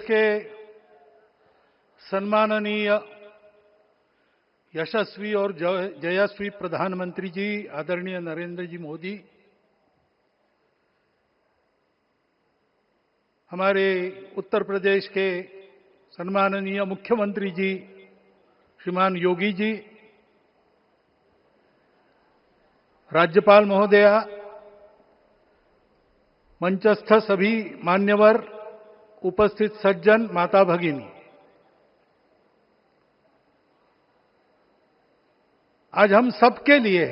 के सम्माननीय यशस्वी और जयस्वी प्रधानमंत्री जी आदरणीय नरेंद्र जी मोदी, हमारे उत्तर प्रदेश के सम्माननीय मुख्यमंत्री जी श्रीमान योगी जी, राज्यपाल महोदया, मंचस्थ सभी मान्यवर, उपस्थित सज्जन, माता भगिनी, आज हम सबके लिए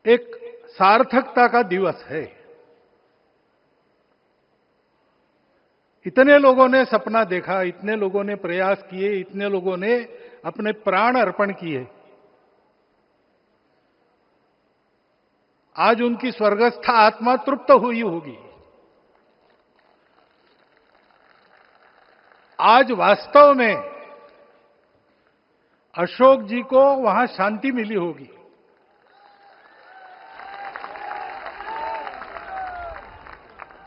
एक सार्थकता का दिवस है। इतने लोगों ने सपना देखा, इतने लोगों ने प्रयास किए, इतने लोगों ने अपने प्राण अर्पण किए। आज उनकी स्वर्गस्थ आत्मा तृप्त हुई होगी। आज वास्तव में अशोक जी को वहां शांति मिली होगी।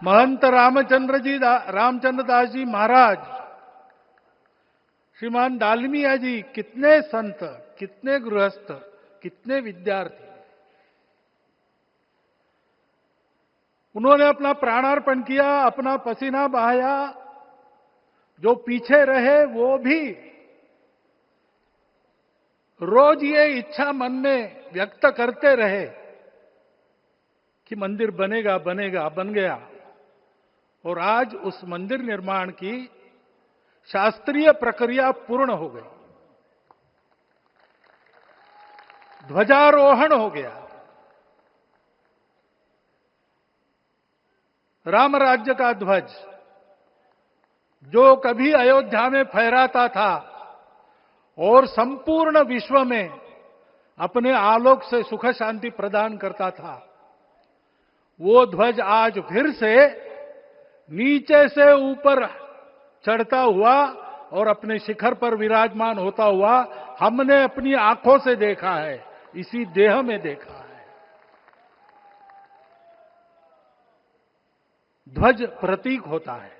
महंत रामचंद्र दास जी महाराज, श्रीमान दालमिया जी, कितने संत, कितने गृहस्थ, कितने विद्यार्थी, उन्होंने अपना प्राणार्पण किया, अपना पसीना बहाया। जो पीछे रहे वो भी रोज ये इच्छा मन में व्यक्त करते रहे कि मंदिर बनेगा बनेगा, बन गया। और आज उस मंदिर निर्माण की शास्त्रीय प्रक्रिया पूर्ण हो गई, ध्वजारोहण हो गया। राम राज्य का ध्वज जो कभी अयोध्या में फहराता था और संपूर्ण विश्व में अपने आलोक से सुख शांति प्रदान करता था, वो ध्वज आज फिर से नीचे से ऊपर चढ़ता हुआ और अपने शिखर पर विराजमान होता हुआ हमने अपनी आंखों से देखा है, इसी देह में देखा है। ध्वज प्रतीक होता है।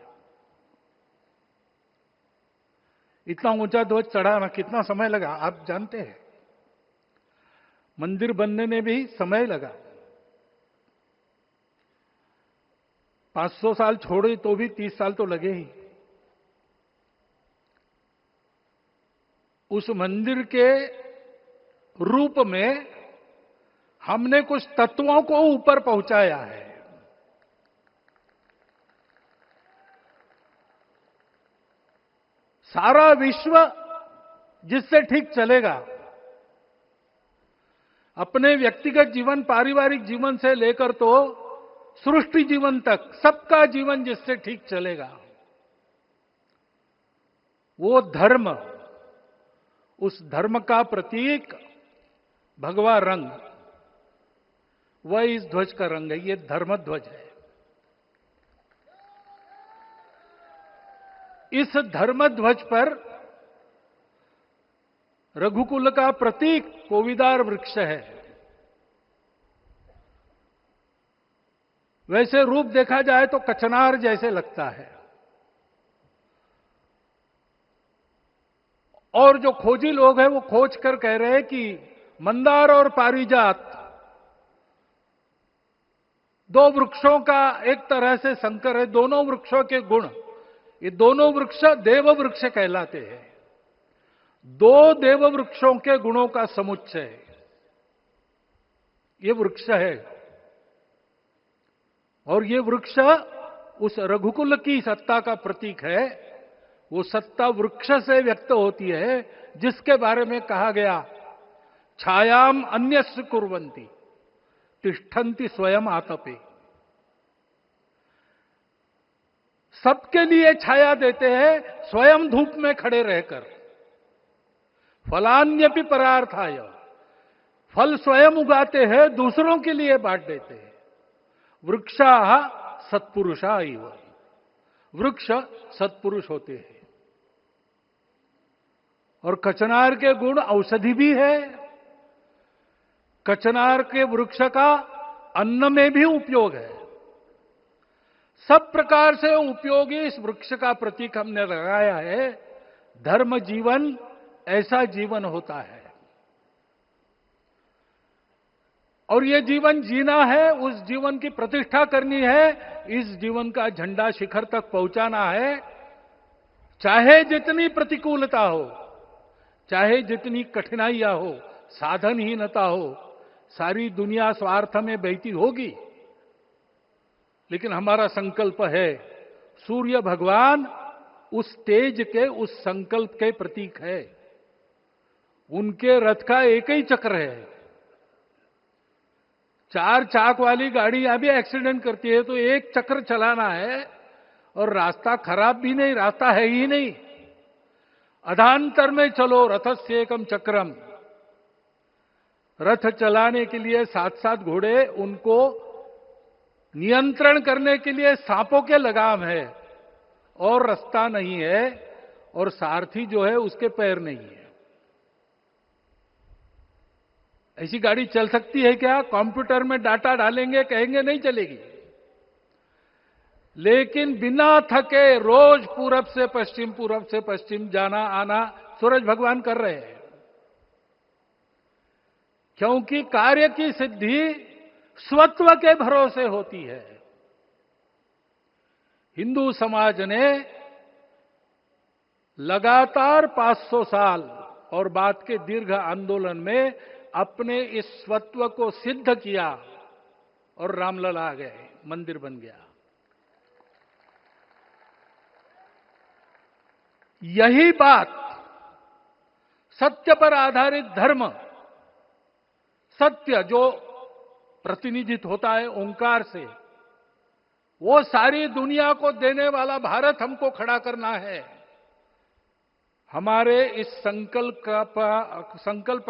इतना ऊंचा ध्वज चढ़ाना कितना समय लगा आप जानते हैं? मंदिर बनने में भी समय लगा। 500 साल छोड़े तो भी 30 साल तो लगे ही। उस मंदिर के रूप में हमने कुछ तत्वों को ऊपर पहुंचाया है। सारा विश्व जिससे ठीक चलेगा, अपने व्यक्तिगत जीवन, पारिवारिक जीवन से लेकर तो सृष्टि जीवन तक, सबका जीवन जिससे ठीक चलेगा, वो धर्म, उस धर्म का प्रतीक भगवा रंग, वह इस ध्वज का रंग है। ये धर्म ध्वज है। इस धर्म ध्वज पर रघुकुल का प्रतीक कोविदार वृक्ष है। वैसे रूप देखा जाए तो कचनार जैसे लगता है। और जो खोजी लोग हैं वो खोज कर कह रहे हैं कि मंदार और पारिजात दो वृक्षों का एक तरह से संकर है। दोनों वृक्षों के गुण, ये दोनों वृक्ष देव वृक्ष कहलाते हैं। दो देव वृक्षों के गुणों का समुच्चय ये वृक्ष है। और ये वृक्ष उस रघुकुल की सत्ता का प्रतीक है। वो सत्ता वृक्ष से व्यक्त होती है, जिसके बारे में कहा गया, छायाम अन्यस्य कुर्वन्ति तिष्ठन्ति स्वयं आतपे। सबके लिए छाया देते हैं, स्वयं धूप में खड़े रहकर। फलान्यपि परार्थाय, फल स्वयं उगाते हैं, दूसरों के लिए बांट देते हैं। वृक्षाः सत्पुरुषा इव, वृक्ष सत्पुरुष होते हैं। और कचनार के गुण औषधि भी है। कचनार के वृक्ष का अन्न में भी उपयोग है। सब प्रकार से उपयोगी इस वृक्ष का प्रतीक हमने लगाया है। धर्म जीवन ऐसा जीवन होता है, और ये जीवन जीना है, उस जीवन की प्रतिष्ठा करनी है, इस जीवन का झंडा शिखर तक पहुंचाना है। चाहे जितनी प्रतिकूलता हो, चाहे जितनी कठिनाइयां हो, साधनहीनता हो, सारी दुनिया स्वार्थ में बहती होगी, लेकिन हमारा संकल्प है। सूर्य भगवान उस तेज के, उस संकल्प के प्रतीक है। उनके रथ का एक ही चक्र है। 4 चाक वाली गाड़ियां भी एक्सीडेंट करती है तो एक चक्र चलाना है, और रास्ता खराब भी नहीं, रास्ता है ही नहीं। अधांतर में चलो रथस्य एकम चक्रम। रथ चलाने के लिए 7-7 घोड़े, उनको नियंत्रण करने के लिए सांपों के लगाम है, और रास्ता नहीं है, और सारथी जो है उसके पैर नहीं है। ऐसी गाड़ी चल सकती है क्या? कंप्यूटर में डाटा डालेंगे, कहेंगे नहीं चलेगी। लेकिन बिना थके रोज पूरब से पश्चिम, पूरब से पश्चिम जाना आना सूरज भगवान कर रहे हैं, क्योंकि कार्य की सिद्धि स्वत्व के भरोसे होती है। हिंदू समाज ने लगातार 500 साल और बाद के दीर्घ आंदोलन में अपने इस स्वत्व को सिद्ध किया, और रामलला आ गए, मंदिर बन गया। यही बात सत्य पर आधारित धर्म, सत्य जो प्रतिनिधित्व होता है ओंकार से, वो सारी दुनिया को देने वाला भारत हमको खड़ा करना है। हमारे इस संकल्प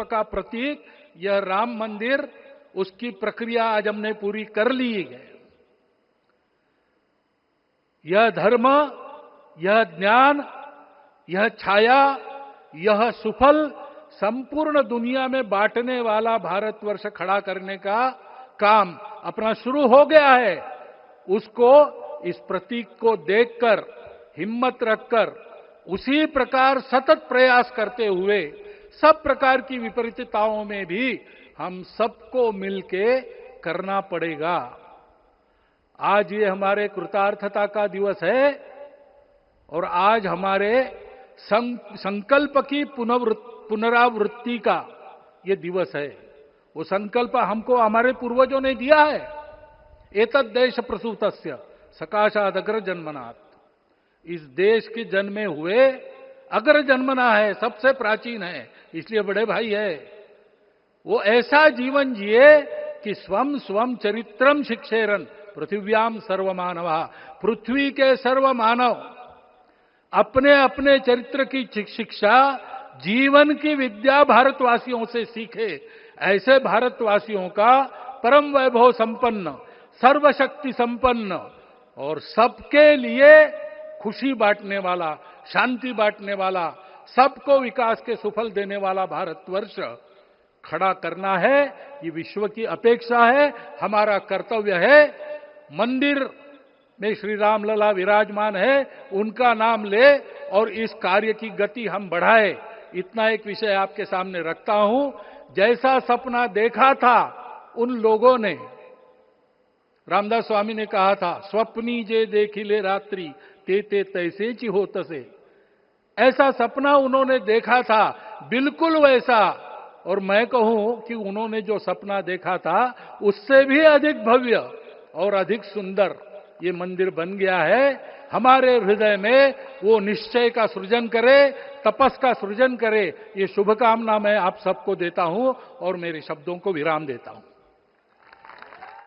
का प्रतीक यह राम मंदिर, उसकी प्रक्रिया आज हमने पूरी कर ली है। यह धर्म, यह ज्ञान, यह छाया, यह सुफल संपूर्ण दुनिया में बांटने वाला भारतवर्ष खड़ा करने का काम अपना शुरू हो गया है। उसको, इस प्रतीक को देखकर, हिम्मत रखकर, उसी प्रकार सतत प्रयास करते हुए सब प्रकार की विपरीतताओं में भी हम सबको मिलके करना पड़ेगा। आज ये हमारे कृतार्थता का दिवस है, और आज हमारे संकल्प की पुनरावृत्ति का ये दिवस है। वो संकल्प हमको हमारे पूर्वजों ने दिया है। एतद् देश प्रसूतस्य सकाशाद अग्र जन्मनात्। इस देश के जन्मे हुए अग्र जन्मना है, सबसे प्राचीन है, इसलिए बड़े भाई है। वो ऐसा जीवन जिए कि स्वम स्वम चरित्रम शिक्षेरन पृथिव्याम सर्वमानवा। पृथ्वी के सर्व मानव अपने अपने चरित्र की शिक्षा, जीवन की विद्या भारतवासियों से सीखे। ऐसे भारतवासियों का परम वैभव संपन्न, सर्वशक्ति संपन्न और सबके लिए खुशी बांटने वाला, शांति बांटने वाला, सबको विकास के सुफल देने वाला भारतवर्ष खड़ा करना है। ये विश्व की अपेक्षा है, हमारा कर्तव्य है। मंदिर में श्री रामलला विराजमान है, उनका नाम ले और इस कार्य की गति हम बढ़ाए। इतना एक विषय आपके सामने रखता हूं। जैसा सपना देखा था उन लोगों ने, रामदास स्वामी ने कहा था, स्वप्नी जे देखिले रात्रि ते ते तैसे ची हो तसे। ऐसा सपना उन्होंने देखा था, बिल्कुल वैसा। और मैं कहूं कि उन्होंने जो सपना देखा था उससे भी अधिक भव्य और अधिक सुंदर ये मंदिर बन गया है। हमारे हृदय में वो निश्चय का सृजन करे, तपस का सृजन करे, ये शुभकामना मैं आप सबको देता हूं और मेरे शब्दों को विराम देता हूं।